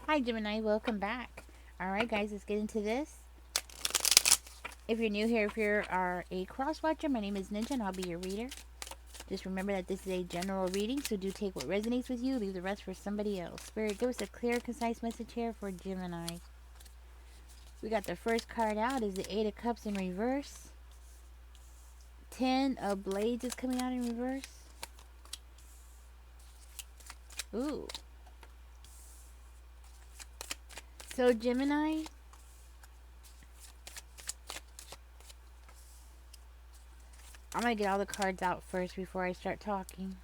Hi Gemini, welcome back. Alright guys, let's get into this. If you're new here, if you are a cross watcher, my name is Ninja and I'll be your reader. Just remember that this is a general reading, so do take what resonates with you, leave the rest for somebody else. Spirit, give us a clear, concise message here for Gemini. We got the first card out is the Eight of Cups in reverse. Ten of Blades is coming out in reverse. Ooh. So Gemini, I'm going to get all the cards out first before I start talking.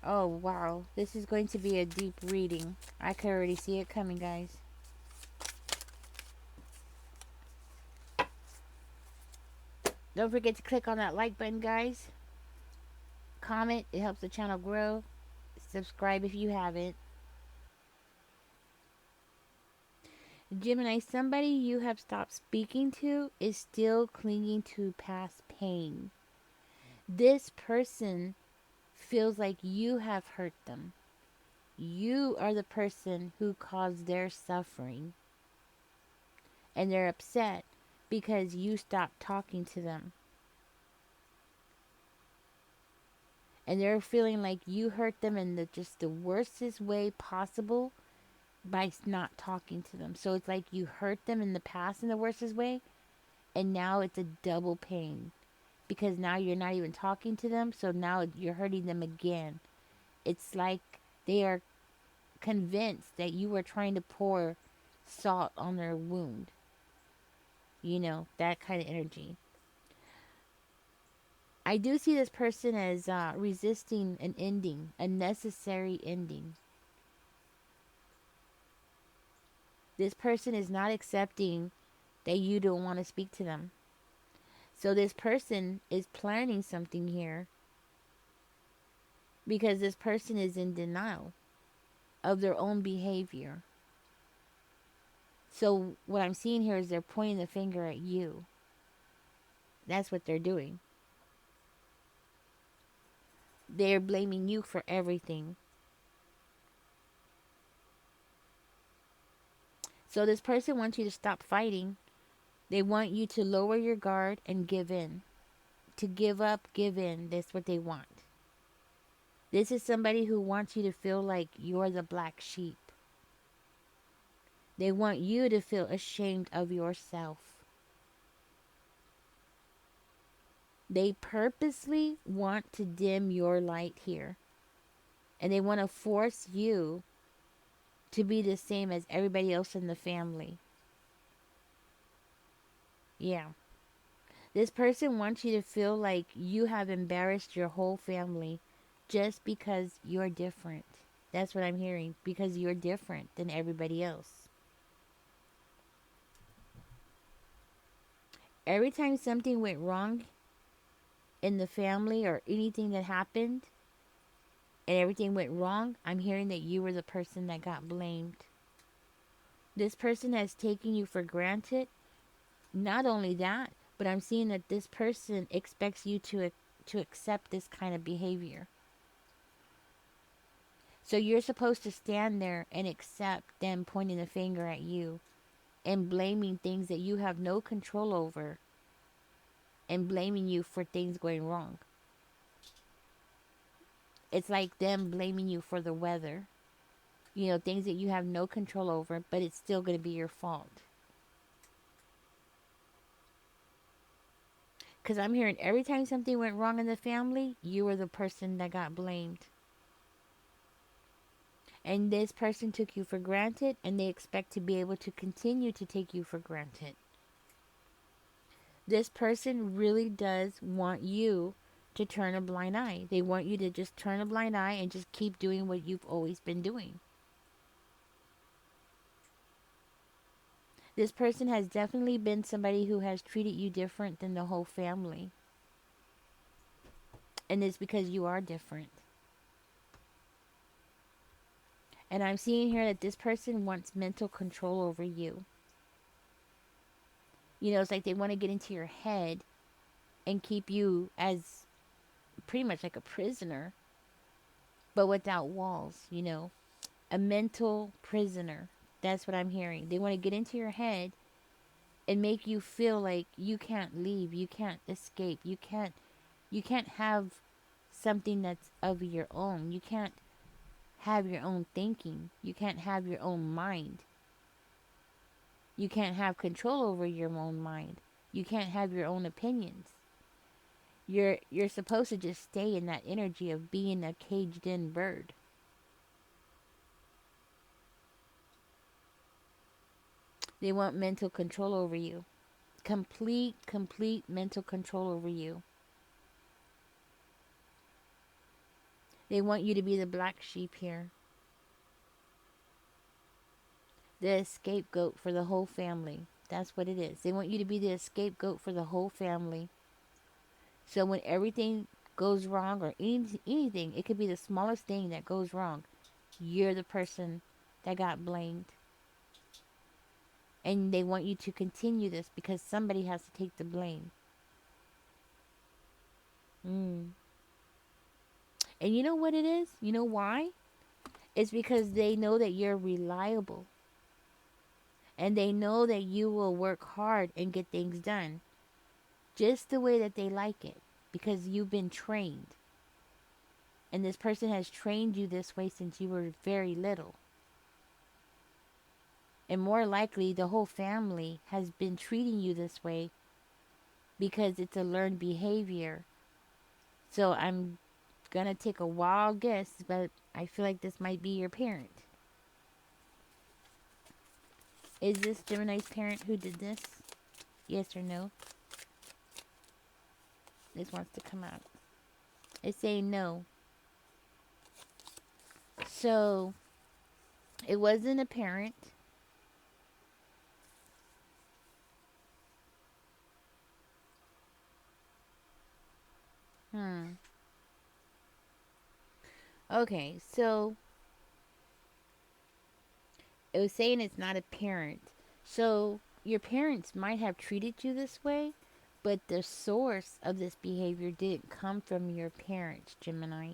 Oh, wow. This is going to be a deep reading. I can already see it coming, guys. Don't forget to click on that like button, guys. Comment. It helps the channel grow. Subscribe if you haven't. Gemini, somebody you have stopped speaking to is still clinging to past pain. This person feels like you have hurt them. You are the person who caused their suffering. And they're upset because you stopped talking to them. And they're feeling like you hurt them in just the worstest way possible by not talking to them. So it's like you hurt them in the past in the worstest way, and now it's a double pain because now you're not even talking to them, so now you're hurting them again. It's like they are convinced that you were trying to pour salt on their wound. You know, that kind of energy. I do see this person as resisting an ending, a necessary ending. This person is not accepting that you don't want to speak to them. So this person is planning something here because this person is in denial of their own behavior. So what I'm seeing here is they're pointing the finger at you. That's what they're doing. They're blaming you for everything. So this person wants you to stop fighting. They want you to lower your guard and give in. To give up, give in. That's what they want. This is somebody who wants you to feel like you're the black sheep. They want you to feel ashamed of yourself. They purposely want to dim your light here. And they want to force you to be the same as everybody else in the family. Yeah. This person wants you to feel like you have embarrassed your whole family just because you're different. That's what I'm hearing. Because you're different than everybody else. Every time something went wrong in the family or anything that happened and everything went wrong, I'm hearing that you were the person that got blamed. This person has taken you for granted. Not only that, but I'm seeing that this person expects you to accept this kind of behavior. So you're supposed to stand there and accept them pointing the finger at you and blaming things that you have no control over and blaming you for things going wrong. It's like them blaming you for the weather. You know, things that you have no control over, but it's still going to be your fault. Because I'm hearing every time something went wrong in the family, you were the person that got blamed. And this person took you for granted, and they expect to be able to continue to take you for granted. This person really does want you to turn a blind eye. They want you to just turn a blind eye and just keep doing what you've always been doing. This person has definitely been somebody who has treated you different than the whole family. And it's because you are different. And I'm seeing here that this person wants mental control over you. You know, it's like they want to get into your head and keep you as pretty much like a prisoner. but without walls, a mental prisoner. That's what I'm hearing. They want to get into your head and make you feel like you can't leave, you can't escape, you can't have something that's of your own. You can't have your own thinking. You can't have your own mind. You can't have control over your own mind. You can't have your own opinions. You're supposed to just stay in that energy of being a caged in bird. They want mental control over you. Complete mental control over you. They want you to be the black sheep here. The scapegoat for the whole family. That's what it is. They want you to be the scapegoat for the whole family. So when everything goes wrong, or anything, it could be the smallest thing that goes wrong, you're the person that got blamed. And they want you to continue this because somebody has to take the blame. Mm. And you know what it is? You know why? It's because they know that you're reliable. And they know that you will work hard and get things done just the way that they like it, because you've been trained. And this person has trained you this way since you were very little. And more likely, the whole family has been treating you this way because it's a learned behavior. So I'm going to take a wild guess, but I feel like this might be your parent. Is this Gemini's parent who did this? Yes or no? This wants to come out. It's saying no. So it wasn't a parent. Okay, so it was saying it's not a parent. So your parents might have treated you this way, but the source of this behavior didn't come from your parents, Gemini.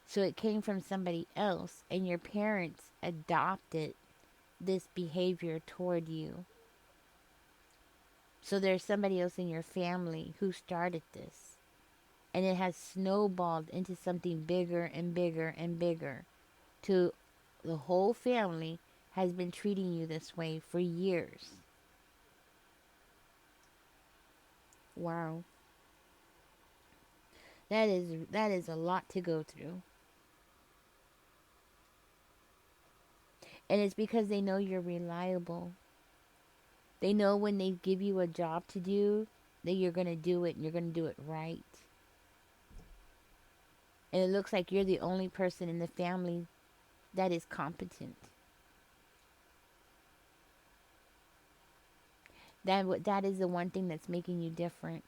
So it came from somebody else, and your parents adopted this behavior toward you. So there's somebody else in your family who started this. And it has snowballed into something bigger and bigger and bigger. To the whole family has been treating you this way for years. Wow. That is a lot to go through. And it's because they know you're reliable. They know when they give you a job to do that you're going to do it, and you're going to do it right. And it looks like you're the only person in the family that is competent. That is the one thing that's making you different.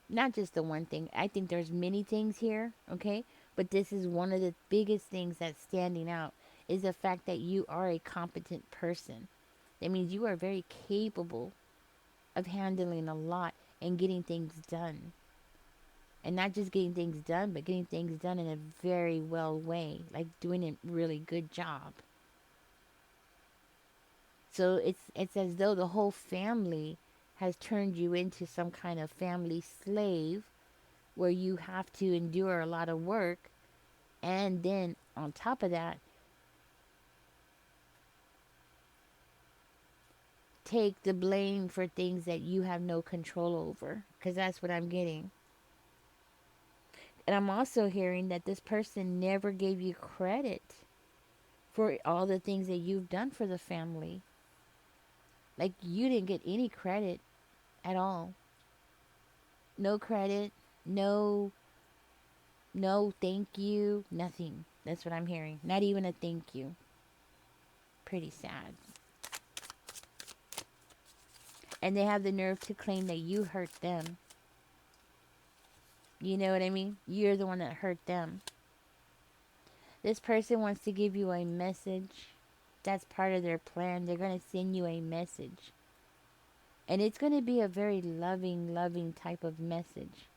Not just the one thing. I think there's many things here, okay? But this is one of the biggest things that's standing out, is the fact that you are a competent person. That means you are very capable of handling a lot and getting things done. And not just getting things done, but getting things done in a very well way, like doing a really good job. So it's as though the whole family has turned you into some kind of family slave, where you have to endure a lot of work, and then on top of that, take the blame for things that you have no control over, because that's what I'm getting. And I'm also hearing that this person never gave you credit for all the things that you've done for the family. Like, you didn't get any credit at all. No credit, no thank you, nothing. That's what I'm hearing. Not even a thank you. Pretty sad. And they have the nerve to claim that you hurt them. You know what I mean? You're the one that hurt them. This person wants to give you a message. That's part of their plan. They're going to send you a message. And it's going to be a very loving type of message.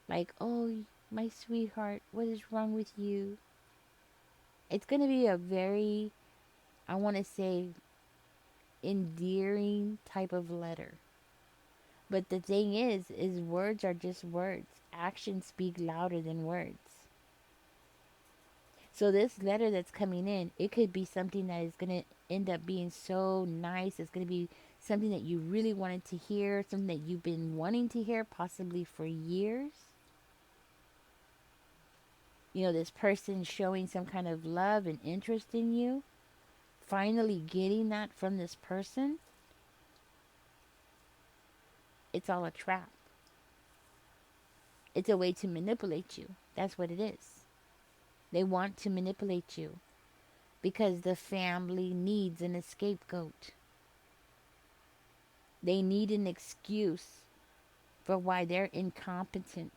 Like, oh, my sweetheart, what is wrong with you? It's going to be a very, I want to say, endearing type of letter. But the thing is words are just words. Actions speak louder than words. So this letter that's coming in, it could be something that is going to end up being so nice. It's going to be something that you really wanted to hear, something that you've been wanting to hear possibly for years. You know, this person showing some kind of love and interest in you, finally getting that from this person, it's all a trap. It's a way to manipulate you. That's what it is. They want to manipulate you because the family needs an scapegoat. They need an excuse for why they're incompetent.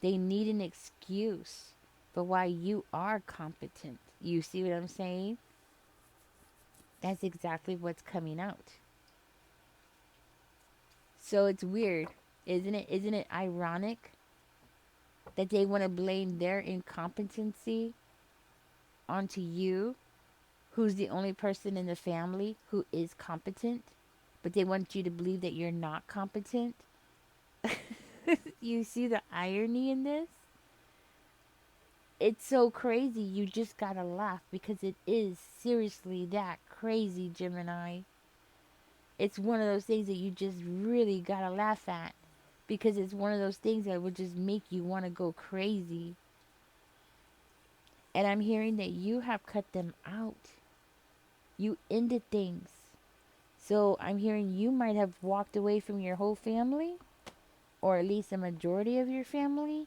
They need an excuse for why you are competent. You see what I'm saying? That's exactly what's coming out. So it's weird, isn't it? Isn't it ironic that they want to blame their incompetency onto you, who's the only person in the family who is competent, but they want you to believe that you're not competent? You see the irony in this? It's so crazy. You just gotta laugh because it is seriously that crazy, Gemini. It's one of those things that you just really gotta laugh at because it's one of those things that would just make you want to go crazy. And I'm hearing that you have cut them out. You ended things. So I'm hearing you might have walked away from your whole family, or at least a majority of your family.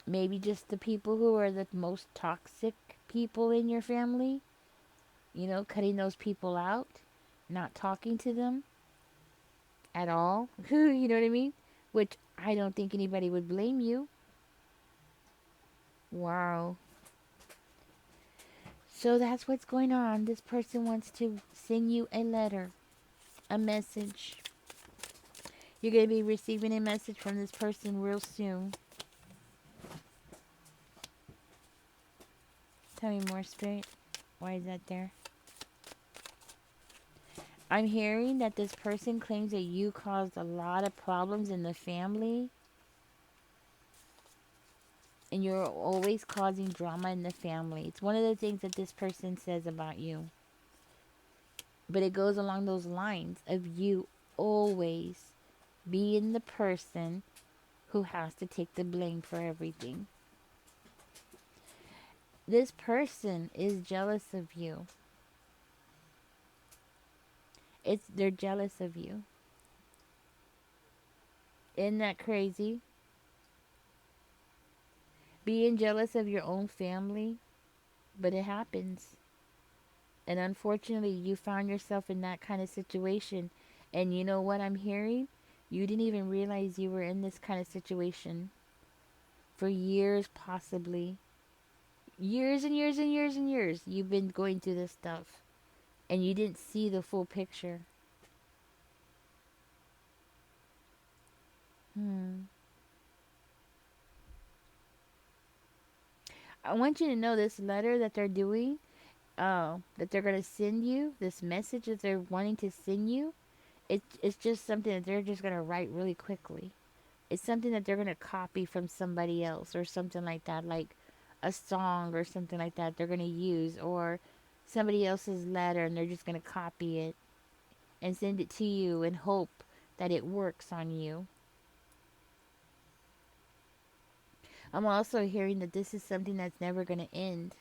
Maybe just the people who are the most toxic people in your family. You know, cutting those people out, not talking to them at all. You know what I mean? Which I don't think anybody would blame you. Wow. So that's what's going on. This person wants to send you a letter, a message. You're going to be receiving a message from this person real soon. Tell me more, Spirit. Why is that there? I'm hearing that this person claims that you caused a lot of problems in the family. And you're always causing drama in the family. It's one of the things that this person says about you. But it goes along those lines of you always being the person who has to take the blame for everything. This person is jealous of you. They're jealous of you. Isn't that crazy? Being jealous of your own family, but it happens. And unfortunately, you found yourself in that kind of situation. And you know what I'm hearing? You didn't even realize you were in this kind of situation for years, possibly. Years and years and years and years. You've been going through this stuff. And you didn't see the full picture. I want you to know this letter that they're doing, that they're going to send you, this message that they're wanting to send you, it's just something that they're just going to write really quickly. It's something that they're going to copy from somebody else or something like that, like a song or something like that they're going to use, or somebody else's letter, and they're just going to copy it and send it to you and hope that it works on you. I'm also hearing that this is something that's never going to end.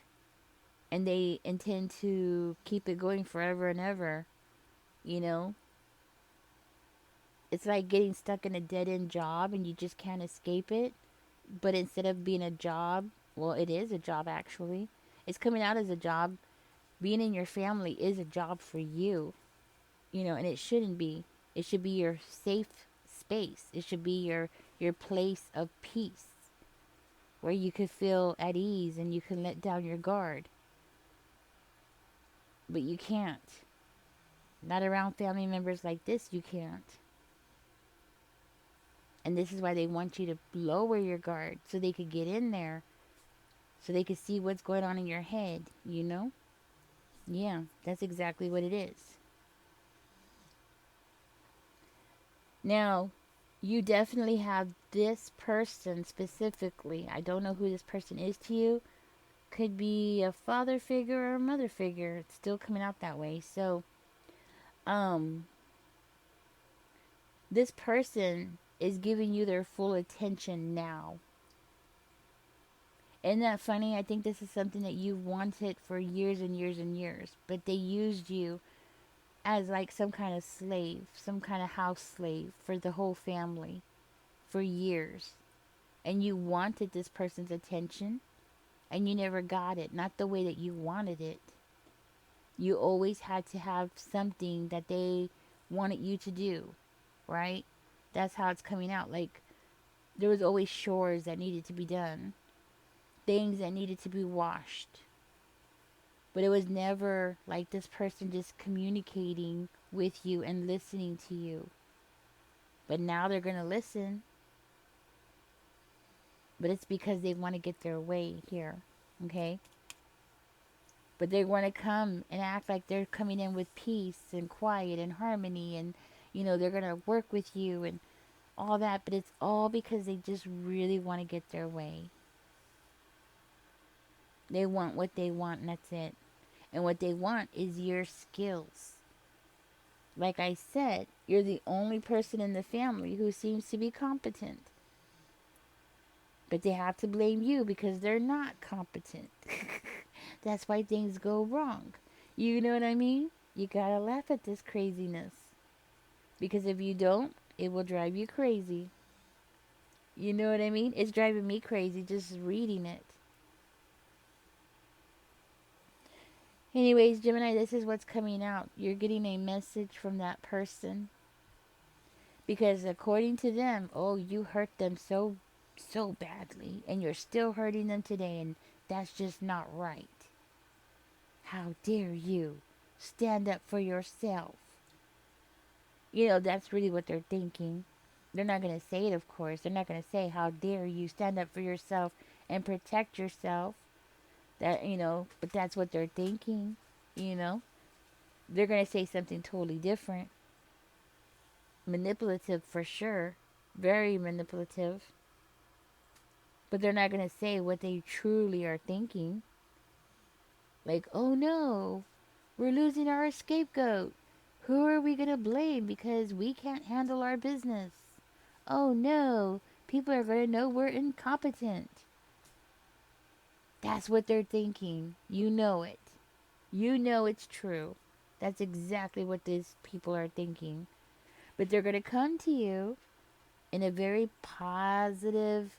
And they intend to keep it going forever and ever. You know? It's like getting stuck in a dead end job and you just can't escape it. But instead of being a job, well, it is a job actually. It's coming out as a job. Being in your family is a job for you. You know, and it shouldn't be. It should be your safe space. It should be your place of peace, where you could feel at ease and you can let down your guard. But you can't. Not around family members like this, you can't. And this is why they want you to lower your guard so they could get in there, so they could see what's going on in your head, you know? Yeah, that's exactly what it is. Now, you definitely have this person specifically. I don't know who this person is to you. Could be a father figure or a mother figure. It's still coming out that way. So, um, this person is giving you their full attention now. Isn't that funny? I think this is something that you wanted for years and years and years, but they used you as like some kind of slave, some kind of house slave for the whole family for years. And you wanted this person's attention and you never got it, not the way that you wanted it. You always had to have something that they wanted you to do, right? That's how it's coming out. Like, there was always chores that needed to be done, things that needed to be washed. But it was never like this person just communicating with you and listening to you. But now they're going to listen. But it's because they want to get their way here. Okay? But they want to come and act like they're coming in with peace and quiet and harmony, and they're going to work with you and all that, but it's all because they just really want to get their way. They want what they want, and that's it. And what they want is your skills. Like I said, you're the only person in the family who seems to be competent. But they have to blame you because they're not competent. That's why things go wrong. You know what I mean? You gotta laugh at this craziness. Because if you don't, it will drive you crazy. You know what I mean? It's driving me crazy just reading it. Anyways, Gemini, this is what's coming out. You're getting a message from that person. Because according to them, oh, you hurt them so badly. And you're still hurting them today. And that's just not right. How dare you stand up for yourself? That's really what they're thinking. They're not going to say it, of course. They're not going to say, how dare you stand up for yourself and protect yourself. But that's what they're thinking, They're going to say something totally different. Manipulative for sure. Very manipulative. But they're not going to say what they truly are thinking. Like, oh no, we're losing our scapegoat. Who are we going to blame because we can't handle our business? Oh no, people are going to know we're incompetent. That's what they're thinking. You know it. You know it's true. That's exactly what these people are thinking. But they're going to come to you in a very positive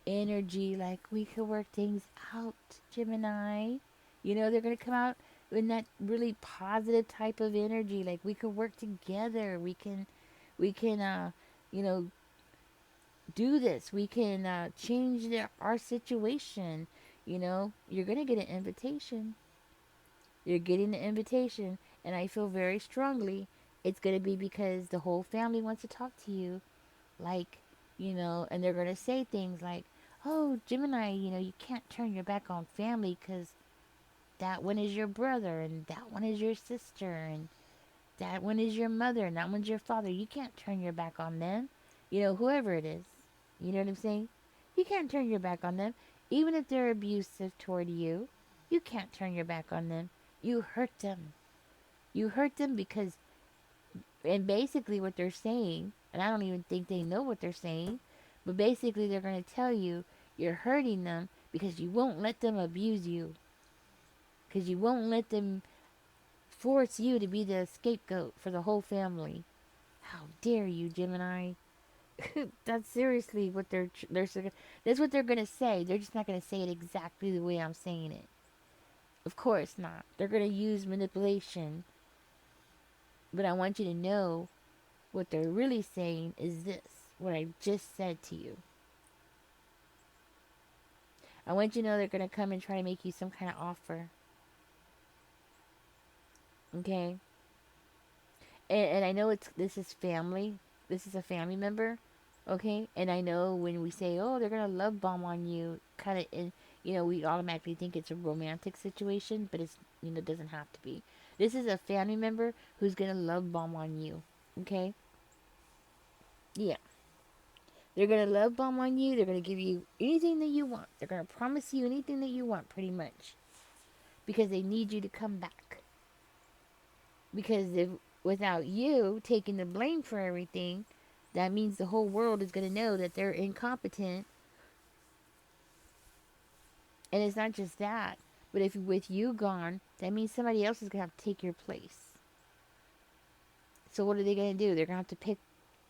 energy, like we can work things out, Gemini. They're going to come out in that really positive type of energy, like we could work together. We can you know, do this. We can change our situation. You're going to get an invitation. You're getting the invitation, and I feel very strongly it's going to be because the whole family wants to talk to you. Like, and they're going to say things like, oh, Gemini, you can't turn your back on family because that one is your brother, and that one is your sister, and that one is your mother, and that one's your father. You can't turn your back on them. Whoever it is. You know what I'm saying? You can't turn your back on them. Even if they're abusive toward you, you can't turn your back on them. You hurt them. You hurt them because, and basically what they're saying, and I don't even think they know what they're saying, but basically they're going to tell you you're hurting them because you won't let them abuse you. Because you won't let them force you to be the scapegoat for the whole family. How dare you, Gemini? That's seriously what that's what they're going to say. They're just not going to say it exactly the way I'm saying it. Of course not. They're going to use manipulation. But I want you to know what they're really saying is this, what I just said to you. I want you to know they're going to come and try to make you some kind of offer. Okay? And I know this is family. This is a family member. Okay, and I know when we say, "Oh, they're gonna love bomb on you," kind of, in we automatically think it's a romantic situation, but it's it doesn't have to be. This is a family member who's gonna love bomb on you. Okay, yeah, they're gonna love bomb on you. They're gonna give you anything that you want. They're gonna promise you anything that you want, pretty much, because they need you to come back. Because if without you taking the blame for everything, that means the whole world is gonna know that they're incompetent. And it's not just that, but if with you gone, that means somebody else is gonna have to take your place. So what are they gonna do? They're gonna have to pick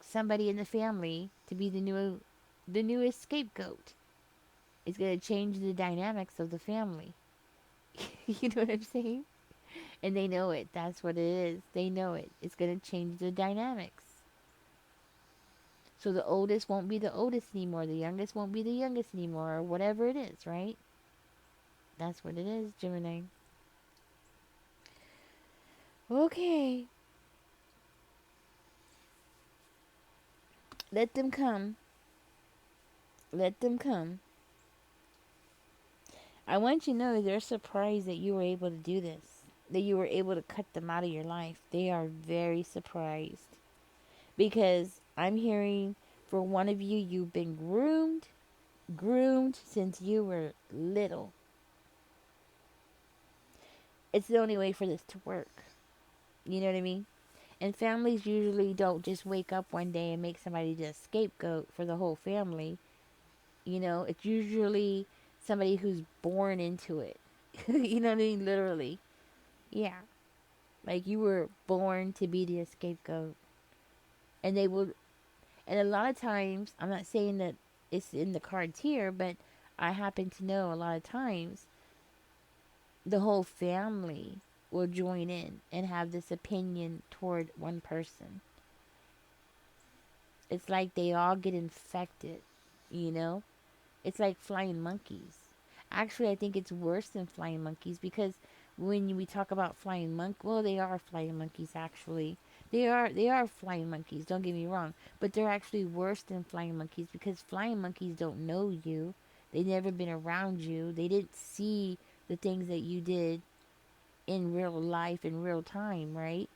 somebody in the family to be the newest scapegoat. It's gonna change the dynamics of the family. You know what I'm saying? And they know it. That's what it is. They know it. It's gonna change the dynamics. So the oldest won't be the oldest anymore. The youngest won't be the youngest anymore, or whatever it is, right? That's what it is, Gemini. Okay, let them come. Let them come. I want you to know they're surprised that you were able to do this, that you were able to cut them out of your life. They are very surprised because I'm hearing for one of you, you've been groomed since you were little. It's the only way for this to work. You know what I mean? And families usually don't just wake up one day and make somebody just scapegoat for the whole family. It's usually somebody who's born into it. You know what I mean? Literally. Yeah. Like you were born to be the scapegoat. And they will, and a lot of times, I'm not saying that it's in the cards here, but I happen to know a lot of times the whole family will join in and have this opinion toward one person. It's like they all get infected, you know? It's like flying monkeys. Actually, I think it's worse than flying monkeys because when we talk about flying well, they are flying monkeys. Actually, they are flying monkeys. Don't get me wrong, but they're actually worse than flying monkeys because flying monkeys don't know you. They never been around you. They didn't see the things that you did in real life in real time, right?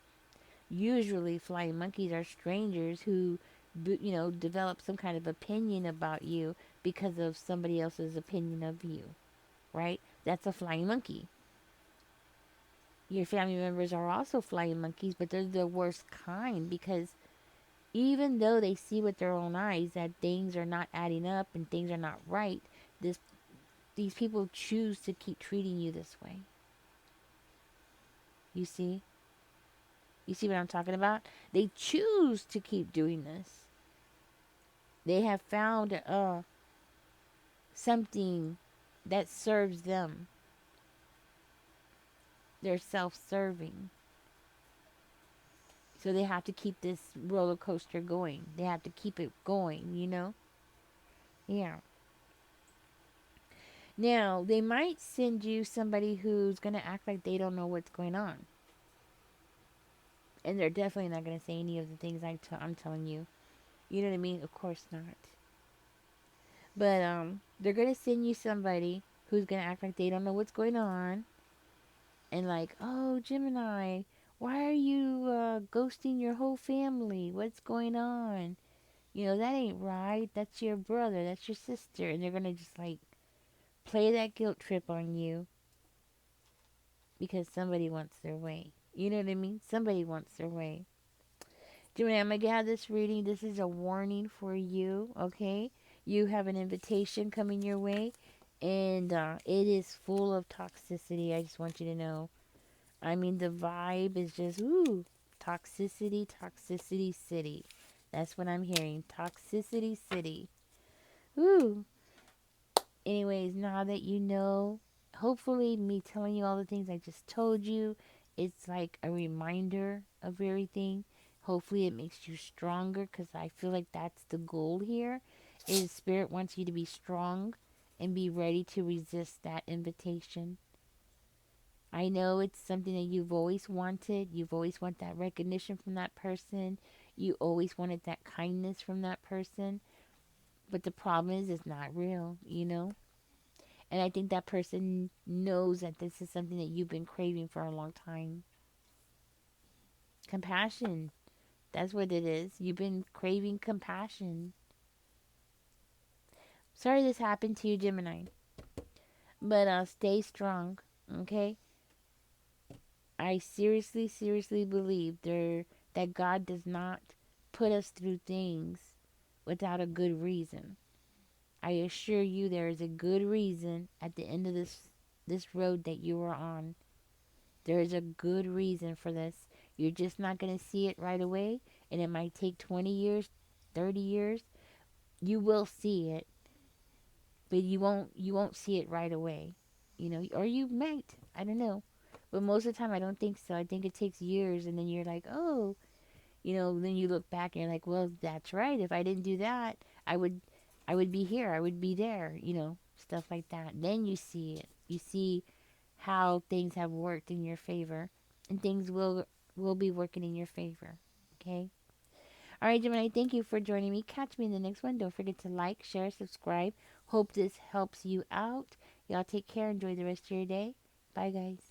Usually, flying monkeys are strangers who, develop some kind of opinion about you because of somebody else's opinion of you, right? That's a flying monkey. Your family members are also flying monkeys, but they're the worst kind because even though they see with their own eyes that things are not adding up and things are not right, this these people choose to keep treating you this way. You see? You see what I'm talking about? They choose to keep doing this. They have found something that serves them. They're self-serving. So they have to keep this roller coaster going. They have to keep it going. Yeah. Now, they might send you somebody who's going to act like they don't know what's going on. And they're definitely not going to say any of the things I'm telling you. You know what I mean? Of course not. But they're going to send you somebody who's going to act like they don't know what's going on. And like, "Oh, Gemini, why are you ghosting your whole family? What's going on? That ain't right. That's your brother. That's your sister." And they're going to just like play that guilt trip on you because somebody wants their way. You know what I mean? Somebody wants their way. Gemini, I'm going to have this reading. This is a warning for you, okay? You have an invitation coming your way, and it is full of toxicity. I just want you to know. I mean, the vibe is just, ooh, toxicity, toxicity city. That's what I'm hearing. Toxicity city. Ooh. Anyways, now that you know, hopefully, me telling you all the things I just told you, it's like a reminder of everything. Hopefully, it makes you stronger because I feel like that's the goal here. Is Spirit wants you to be strong and be ready to resist that invitation. I know it's something that you've always wanted. You've always wanted that recognition from that person. You always wanted that kindness from that person. But the problem is, it's not real, you know? And I think that person knows that this is something that you've been craving for a long time. Compassion. That's what it is. You've been craving compassion. Sorry this happened to you, Gemini. But stay strong, okay? I seriously, seriously believe that God does not put us through things without a good reason. I assure you there is a good reason at the end of this road that you are on. There is a good reason for this. You're just not going to see it right away, and it might take 20 years, 30 years. You will see it, but you won't see it right away. You know, or you might. I don't know. But most of the time I don't think so. I think it takes years, and then you're like, "Oh, then you look back and you're like, well, that's right. If I didn't do that, I would I would be here. I would be there, stuff like that. Then you see it. You see how things have worked in your favor, and things will be working in your favor. Okay? All right, Gemini, thank you for joining me. Catch me in the next one. Don't forget to like, share, subscribe. Hope this helps you out. Y'all take care. Enjoy the rest of your day. Bye, guys.